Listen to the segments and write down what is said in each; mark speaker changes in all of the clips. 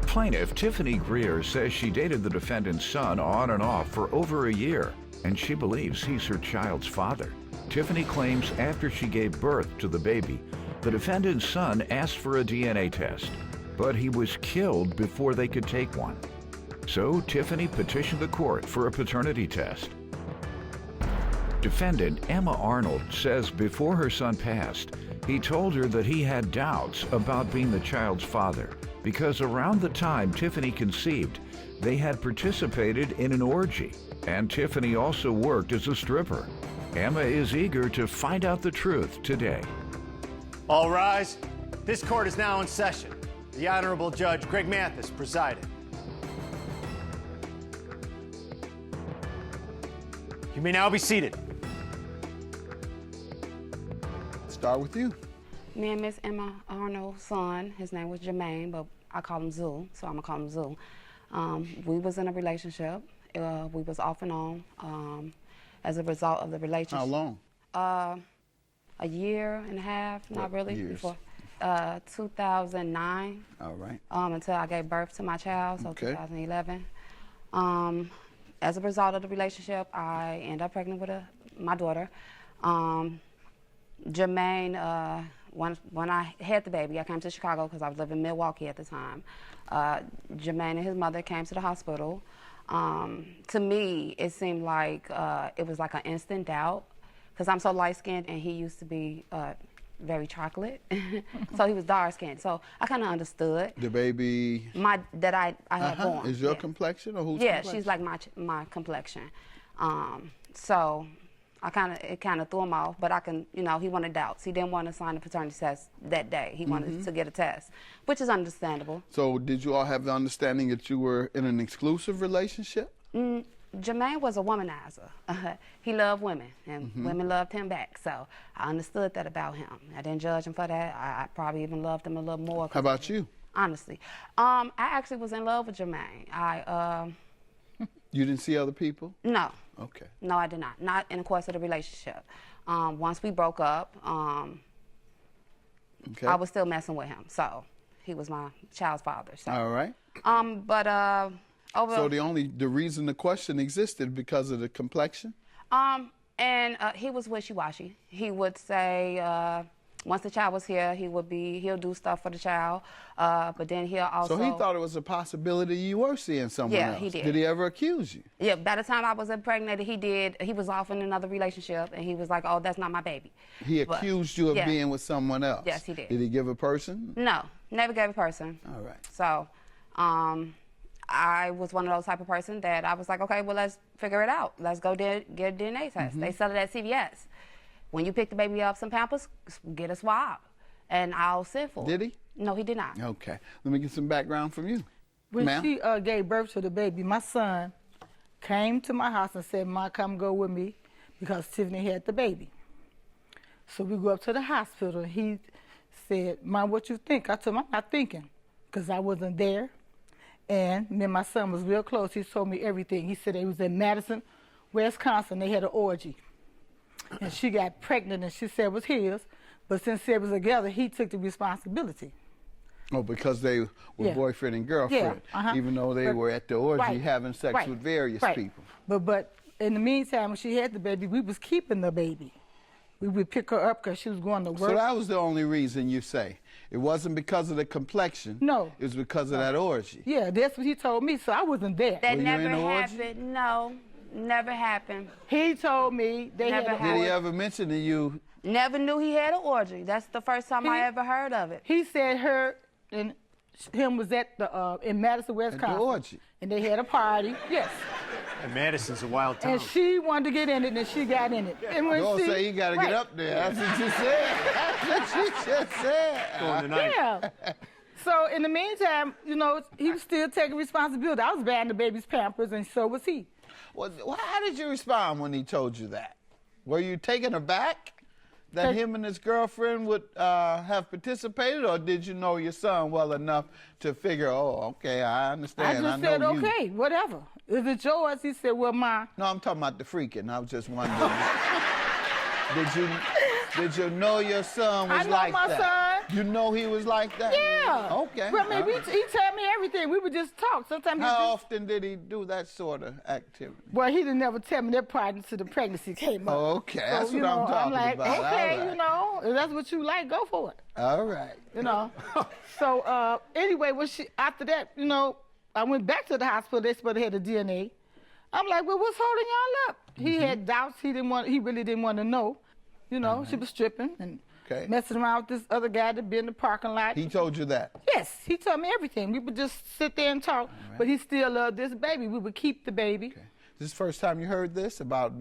Speaker 1: plaintiff, Tiffany Greer, says she dated the defendant's son on and off for over a year, and she believes he's her child's father. Tiffany claims after she gave birth to the baby, the defendant's son asked for a DNA test, but he was killed before they could take one. So Tiffany petitioned the court for a paternity test. Defendant Emma Arnold says before her son passed, he told her that he had doubts about being the child's father because around the time Tiffany conceived, they had participated in an orgy, and Tiffany also worked as a stripper. Emma is eager to find out the truth today.
Speaker 2: All rise. This court is now in session. The Honorable Judge Greg Mathis presiding. You may now be seated.
Speaker 3: Start with you.
Speaker 4: Me and Miss Emma Arnold's son, his name was Jermaine, but I call him Zul, so I'm gonna call him Zul. We was in a relationship. We was off and on. As a result of the relationship.
Speaker 3: How long?
Speaker 4: A year and a half, not really.
Speaker 3: Years?
Speaker 4: Before 2009.
Speaker 3: All right.
Speaker 4: Until I gave birth to my child, so
Speaker 3: Okay.
Speaker 4: 2011. As a result of the relationship, I ended up pregnant with my daughter. Jermaine, when I had the baby, I came to Chicago because I was living in Milwaukee at the time. Jermaine and his mother came to the hospital. To me, it seemed like it was like an instant doubt because I'm so light-skinned and he used to be very chocolate. So he was dark-skinned. So I kind of understood.
Speaker 3: The baby?
Speaker 4: That I had born.
Speaker 3: Is your complexion or whose
Speaker 4: yeah,
Speaker 3: complexion?
Speaker 4: she's like my complexion. So it kind of threw him off, but he wanted doubts. He didn't want to sign the paternity test that day. He wanted to get a test, which is understandable.
Speaker 3: So did you all have the understanding that you were in an exclusive relationship?
Speaker 4: Jermaine was a womanizer. He loved women, and women loved him back. So I understood that about him. I didn't judge him for that. I probably even loved him a little more.
Speaker 3: How about you?
Speaker 4: Honestly. I actually was in love with Jermaine.
Speaker 3: You didn't see other people?
Speaker 4: No.
Speaker 3: Okay.
Speaker 4: No, I did not. Not in the course of the relationship. Once we broke up,
Speaker 3: Okay.
Speaker 4: I was still messing with him. So he was my child's father. So.
Speaker 3: All right.
Speaker 4: So
Speaker 3: the reason the question existed because of the complexion?
Speaker 4: He was wishy-washy. He would say, once the child was here, he'll do stuff for the child, but then he'll also...
Speaker 3: So he thought it was a possibility you were seeing someone else.
Speaker 4: Yeah, he did.
Speaker 3: Did he ever accuse you?
Speaker 4: Yeah, by the time I was impregnated, he did. He was off in another relationship, and he was like, oh, that's not my baby.
Speaker 3: He accused you of being with someone else?
Speaker 4: Yes, he did.
Speaker 3: Did he give a person?
Speaker 4: No, never gave a person.
Speaker 3: All right.
Speaker 4: So, I was one of those type of person that I was like, okay, well, let's figure it out. Let's go get a DNA test. They sell it at CVS. When you pick the baby up some Pampers, get a swab, and I'll send for it.
Speaker 3: Did he?
Speaker 4: No, he did not.
Speaker 3: Okay. Let me get some background from you.
Speaker 5: When she gave birth to the baby, my son came to my house and said, Ma, come go with me because Tiffany had the baby. So we go up to the hospital. He said, Ma, what you think? I told him, I'm not thinking because I wasn't there. And me and my son was real close. He told me everything. He said they was in Madison, Wisconsin. They had an orgy. And she got pregnant, and she said it was his. But since they was together, he took the responsibility.
Speaker 3: Oh, because they were boyfriend and girlfriend, even though they were at the orgy having sex with various people.
Speaker 5: But in the meantime, when she had the baby, we was keeping the baby. We would pick her up because she was going to work.
Speaker 3: So that was the only reason you say? It wasn't because of the complexion? No. It was because of that orgy?
Speaker 5: Yeah, that's what he told me, so I wasn't there.
Speaker 4: That never happened. No, never happened.
Speaker 5: He told me they had an orgy.
Speaker 3: Did he ever mention to you?
Speaker 4: Never knew he had an orgy. That's the first time I ever heard of it.
Speaker 5: He said her and him was at the in Madison, Wisconsin.
Speaker 3: At the orgy.
Speaker 5: And they had a party. Yes.
Speaker 2: And Madison's a wild town.
Speaker 5: And she wanted to get in it, and she got in it. And when
Speaker 3: Don't say he got to get up there. That's what you said. That's what you just said.
Speaker 2: Going tonight.
Speaker 5: Yeah. So in the meantime, you know, he was still taking responsibility. I was buying the baby's Pampers, and so was he.
Speaker 3: Well, how did you respond when he told you that? Were you taken aback that him and his girlfriend would have participated, or did you know your son well enough to figure, oh, okay, I understand.
Speaker 5: I just said, okay, whatever. If it's yours, he said, well, Ma.
Speaker 3: No, I'm talking about the freaking. I was just wondering. Did you know your son was like that?
Speaker 5: I know my son.
Speaker 3: You know he was like that?
Speaker 5: Yeah.
Speaker 3: Okay.
Speaker 5: Well, I mean,
Speaker 3: all right.
Speaker 5: he told me everything. We would just talk. Sometimes
Speaker 3: How often did he do that sort of activity?
Speaker 5: Well, he didn't never tell me that prior to the pregnancy came up.
Speaker 3: Oh, okay. That's
Speaker 5: you
Speaker 3: what
Speaker 5: know,
Speaker 3: I'm talking
Speaker 5: I'm like,
Speaker 3: about.
Speaker 5: okay,
Speaker 3: All right.
Speaker 5: you know, if that's what you like, go for it.
Speaker 3: All right.
Speaker 5: You know. So anyway, after that, you know, I went back to the hospital. They supposed to have the DNA. I'm like, well, what's holding y'all up? He had doubts. He really didn't want to know. You know, she was stripping and messing around with this other guy that be in the parking lot.
Speaker 3: He told you that?
Speaker 5: Yes, he told me everything. We would just sit there and talk, but he still loved this baby. We would keep the baby.
Speaker 3: Okay. This is the first time you heard this about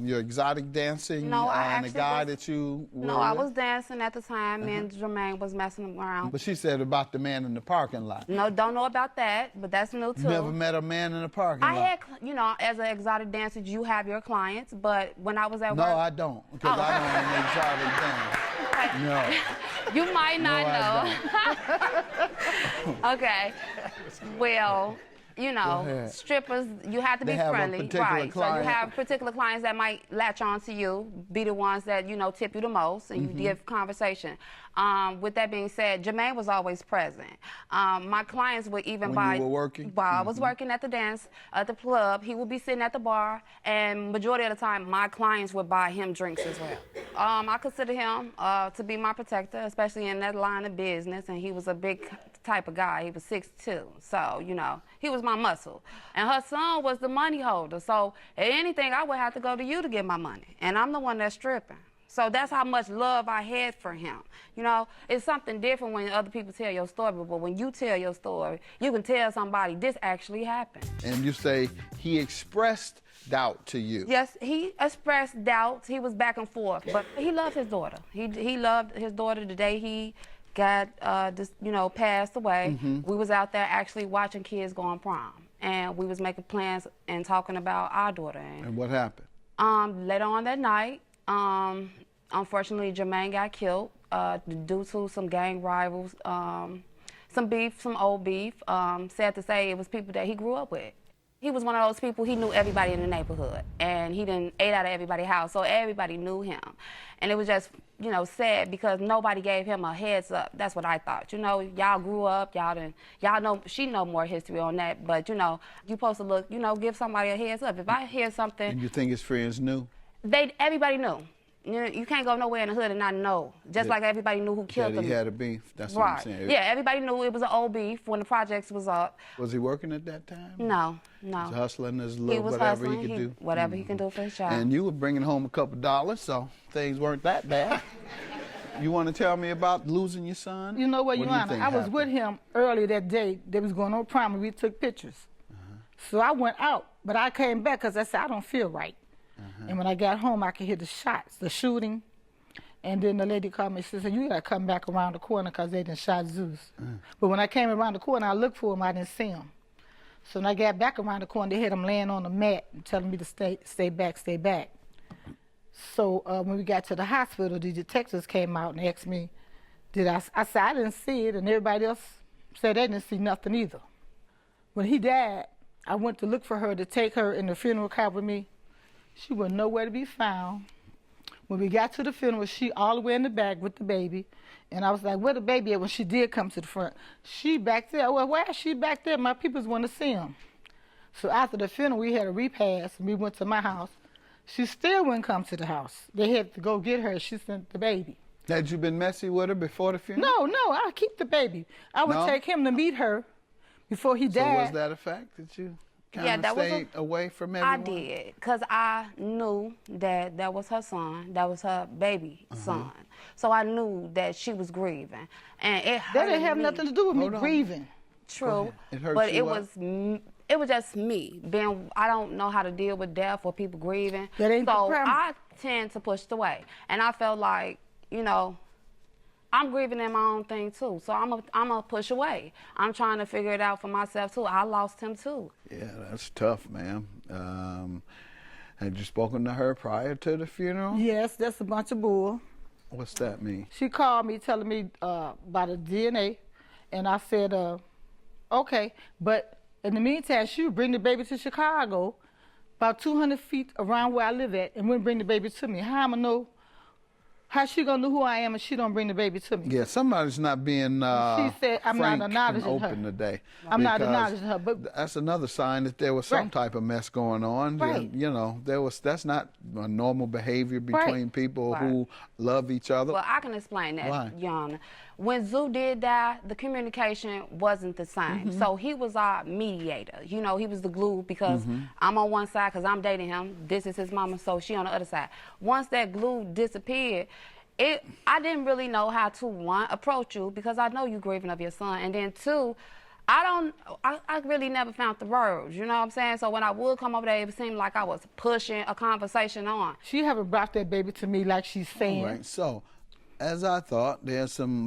Speaker 3: your exotic dancing
Speaker 4: No, I
Speaker 3: and the
Speaker 4: actually
Speaker 3: guy
Speaker 4: was-
Speaker 3: that you were
Speaker 4: No, I
Speaker 3: with?
Speaker 4: was dancing at the time. Me and Jermaine was messing around.
Speaker 3: But she said about the man in the parking lot.
Speaker 4: No, don't know about that, but that's new too.
Speaker 3: Never met a man in the parking
Speaker 4: I
Speaker 3: lot?
Speaker 4: had, you know, as an exotic dancer, you have your clients, but when I was at
Speaker 3: No,
Speaker 4: work,
Speaker 3: I don't, because I don't an exotic dance. No.
Speaker 4: you might not
Speaker 3: No,
Speaker 4: know. Okay. Well, you know,
Speaker 3: ahead.
Speaker 4: strippers, you have to
Speaker 3: They
Speaker 4: be
Speaker 3: have a
Speaker 4: friendly,
Speaker 3: particular
Speaker 4: right? So you
Speaker 3: client.
Speaker 4: have particular clients that might latch on to you, be the ones that, you know, tip you the most, and you give conversation. With that being said, Jermaine was always present. My clients would even
Speaker 3: When
Speaker 4: buy.
Speaker 3: you were working?
Speaker 4: While I was working at the dance, at the club, he would be sitting at the bar, and majority of the time, my clients would buy him drinks as well. I consider him to be my protector, especially in that line of business, and he was a big type of guy. He was 6'2", so, you know, he was my muscle. And her son was the money holder, so at anything, I would have to go to you to get my money, and I'm the one that's stripping. So that's how much love I had for him. You know, it's something different when other people tell your story, but when you tell your story, you can tell somebody this actually happened.
Speaker 3: And you say he expressed doubt to you.
Speaker 4: Yes, he expressed doubts. He was back and forth, but he loved his daughter. He loved his daughter the day he got, passed away. We was out there actually watching kids go on prom, and we was making plans and talking about our daughter.
Speaker 3: And what happened?
Speaker 4: Later on that night, unfortunately, Jermaine got killed due to some gang rivals, some beef, some old beef. Sad to say, it was people that he grew up with. He was one of those people, he knew everybody in the neighborhood, and he didn't ate out of everybody's house, so everybody knew him. And it was just, you know, sad because nobody gave him a heads up. That's what I thought. You know, y'all grew up, y'all know, she know more history on that, but, you know, you supposed to look, you know, give somebody a heads up. If I hear something...
Speaker 3: And you think his friends knew?
Speaker 4: Everybody knew. You know, you can't go nowhere in the hood and not know. Just like everybody knew who killed him.
Speaker 3: He had a beef. That's what I'm
Speaker 4: Right.
Speaker 3: saying.
Speaker 4: Yeah, everybody knew it was an old beef when the projects was up.
Speaker 3: Was he working at that time?
Speaker 4: No.
Speaker 3: He was hustling his
Speaker 4: He
Speaker 3: little
Speaker 4: was
Speaker 3: whatever
Speaker 4: hustling.
Speaker 3: he could do.
Speaker 4: Whatever he can do for his child.
Speaker 3: And you were bringing home a couple dollars, so things weren't that bad. You want to tell me about losing your son?
Speaker 5: You know what, Your Honor? I was
Speaker 3: happened?
Speaker 5: with him early that day. They was going on prom, and we took pictures. So I went out, but I came back because I said, I don't feel right. And when I got home, I could hear the shots, the shooting. And then the lady called me and said, you got to come back around the corner because they done shot Zeus. But when I came around the corner, I looked for him, I didn't see him. So when I got back around the corner, they had him laying on the mat and telling me to stay back, stay back. So when we got to the hospital, the detectives came out and asked me, I said, I didn't see it, and everybody else said they didn't see nothing either. When he died, I went to look for her to take her in the funeral car with me. She was nowhere to be found. When we got to the funeral, she all the way in the back with the baby. And I was like, where the baby at? When she did come to the front, she back there. Well, why is she back there? My peoples want to see him. So after the funeral, we had a repast, and we went to my house. She still wouldn't come to the house. They had to go get her. She sent the baby.
Speaker 3: Had you been messy with her before the funeral?
Speaker 5: No, I keep the baby. I would take him to meet her before he died.
Speaker 3: So was that a fact that you kind of stayed away from everyone?
Speaker 4: I did, because I knew that was her son, that was her baby son. So I knew that she was grieving. And it hurt
Speaker 5: That didn't have
Speaker 4: me.
Speaker 5: nothing to do with me grieving.
Speaker 4: True,
Speaker 3: It hurt
Speaker 4: but
Speaker 3: you
Speaker 4: it was just me. I don't know how to deal with death or people grieving.
Speaker 5: That ain't the
Speaker 4: so
Speaker 5: problem.
Speaker 4: I tend to push it away. And I felt like, you know, I'm grieving in my own thing too. So I'm a push away. I'm trying to figure it out for myself too. I lost him too.
Speaker 3: Yeah, that's tough, ma'am. Had you spoken to her prior to the funeral?
Speaker 5: Yes, that's a bunch of bull.
Speaker 3: What's that mean?
Speaker 5: She called me telling me about the DNA, and I said, okay. But in the meantime, she would bring the baby to How she gonna know who I am if she don't bring the baby to me?
Speaker 3: Yeah, somebody's not being
Speaker 5: She said I'm not
Speaker 3: frank and
Speaker 5: acknowledging her.
Speaker 3: open today.
Speaker 5: I'm not
Speaker 3: because
Speaker 5: acknowledging her, but
Speaker 3: that's another sign that there was some
Speaker 5: Right.
Speaker 3: type of mess going on.
Speaker 5: Right.
Speaker 3: You know, that's not a normal behavior between people
Speaker 4: Right.
Speaker 3: who love each other.
Speaker 4: Well, I can explain that,
Speaker 3: Why?
Speaker 4: Yana. When Zoo did die, the communication wasn't the same. So he was our mediator. You know, he was the glue because I'm on one side because I'm dating him. This is his mama, so she on the other side. Once that glue disappeared, I didn't really know how to, one, approach you because I know you grieving of your son, and then two, I really never found the words, you know what I'm saying? So when I would come over there, it seemed like I was pushing a conversation on.
Speaker 5: she haven't brought that baby to me like she's saying.
Speaker 3: Right. So, as I thought, there's some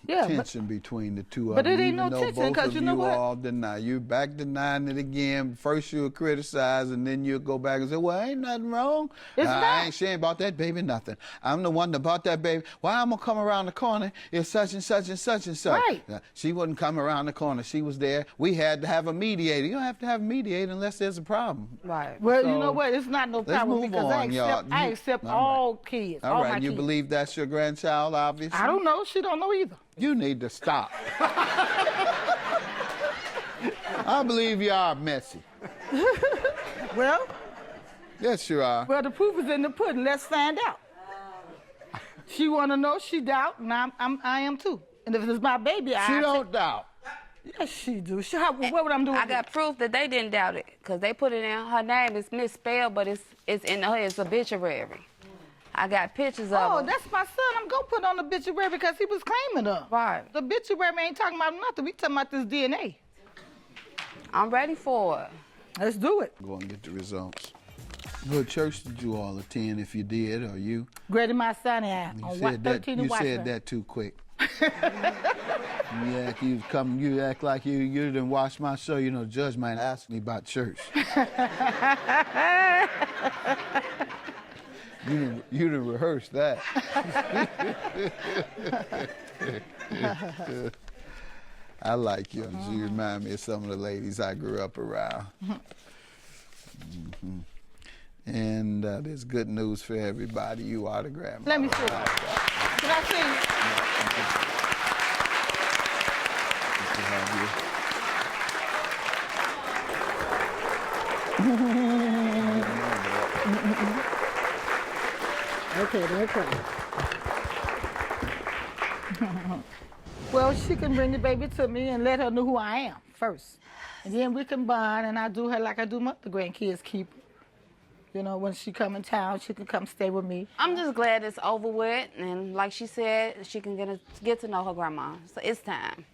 Speaker 3: tension between the two of
Speaker 5: but
Speaker 3: them.
Speaker 5: it ain't
Speaker 3: even
Speaker 5: no
Speaker 3: though
Speaker 5: tension,
Speaker 3: both
Speaker 5: 'cause
Speaker 3: of
Speaker 5: you know what?
Speaker 3: all deny. You back denying it again. First you'll criticize, and then you'll go back and say, "Well, ain't nothing wrong.
Speaker 5: It's
Speaker 3: She ain't bought that baby nothing. I'm the one that bought that baby. Why I'm gonna come around the corner if such and such and such and such?"
Speaker 5: Right.
Speaker 3: She wouldn't come around the corner. She was there. We had to have a mediator. You don't have to have a mediator unless there's a problem.
Speaker 4: Right.
Speaker 5: Well,
Speaker 3: So,
Speaker 5: you know what? It's not no
Speaker 3: let's
Speaker 5: problem
Speaker 3: move
Speaker 5: because
Speaker 3: on, y'all.
Speaker 5: I accept
Speaker 3: All right.
Speaker 5: all kids,
Speaker 3: All
Speaker 5: all
Speaker 3: right.
Speaker 5: my
Speaker 3: You
Speaker 5: kids.
Speaker 3: believe that's your grandchild, obviously?
Speaker 5: I don't know. She don't know either.
Speaker 3: You need to stop. I believe you are messy.
Speaker 5: Well,
Speaker 3: Yes, you are.
Speaker 5: the proof is in the pudding. Let's find out. She want to know. She doubt, and I am too. And if it's my baby,
Speaker 3: She don't doubt.
Speaker 5: Yes, she do. What would I do?
Speaker 4: I got proof that they didn't doubt it because they put it in. Her name is misspelled, but it's in his obituary. I got pictures of
Speaker 5: Oh,
Speaker 4: her.
Speaker 5: that's my son. I'm gonna put on the obituary because he was claiming her.
Speaker 4: Right.
Speaker 5: The obituary ain't talking about nothing. We talking about this DNA.
Speaker 4: I'm ready for it.
Speaker 5: Let's do it.
Speaker 3: Go and get the results. What church did you all attend, if you did, or you?
Speaker 5: Grady, my son, and
Speaker 3: You
Speaker 5: on
Speaker 3: said that.
Speaker 5: 13
Speaker 3: You
Speaker 5: and
Speaker 3: said
Speaker 5: Washington.
Speaker 3: that too quick. You act like you didn't watch my show. You know, the judge might ask me about church. You didn't rehearse that. I like you. You remind me of some of the ladies I grew up around. And there's good news for everybody. You are the grandma.
Speaker 5: Let me see. Can I see? Okay. Well, she can bring the baby to me and let her know who I am first. And then we can bond, and I do her like I do my other grandkids keep her. You know, when she come in town, she can come stay with me.
Speaker 4: I'm just glad it's over with, and like she said, she can get to know her grandma. So it's time.